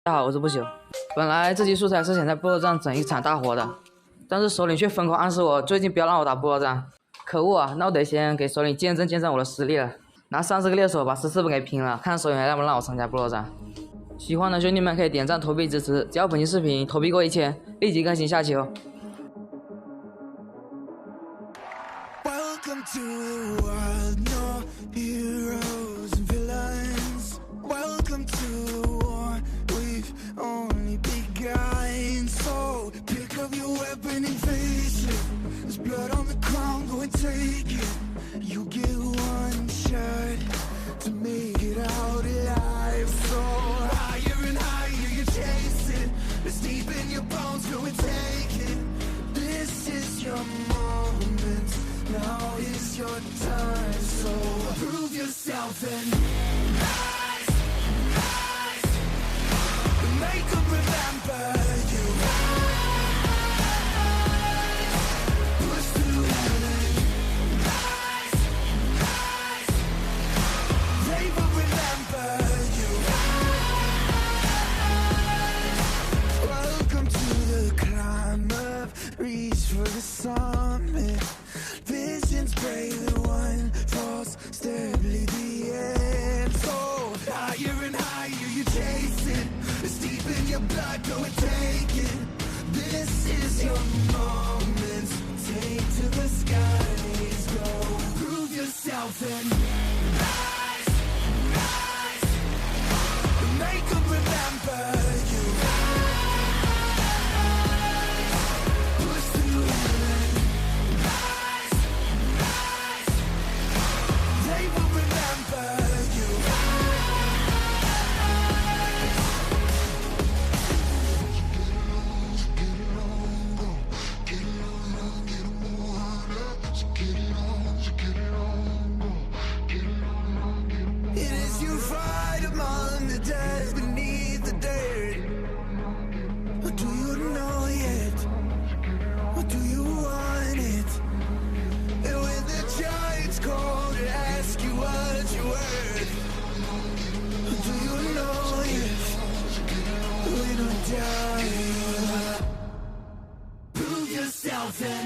大家好，我是不朽。本来这期素材是想在部落战整一场大活的，但是首领却疯狂暗示我最近不要让我打部落战。可恶啊！那我得先给首领见证我的实力了，拿30个猎手把14本给拼了，看首领还让不让我参加部落战。喜欢的兄弟们可以点赞投币支持，只要本期视频投币过1000，立即更新下期哦。Welcome to the world, no heroes and villains. Welcome to the war, we've only begun. So pick up your weapon and face it. There's blood on the ground, go and take it. You get one shot to make it out alive. So higher and higher you chase it. It's deep in your bones, go and take it. This is your moment. Now is your time, so prove yourself and rise, rise. Make them remember you. Rise, push through heaven. Rise, rise. They will remember you. Rise. Welcome to the climb up, reach for the summit. Visions brave, the one false, steadily the end. So higher and higher you chase it. It's deep in your blood, go and take it. This is your moment. Take to the skies, go. Prove yourself and rise, rise. Make them remember you. Rise, push through heaven. They will remember you. It is you fight among the dead beneath the dirt. Or do you know yet? Or do you want it? And when the giants call to ask you what you're worth, do you know if we don't die? Prove yourself and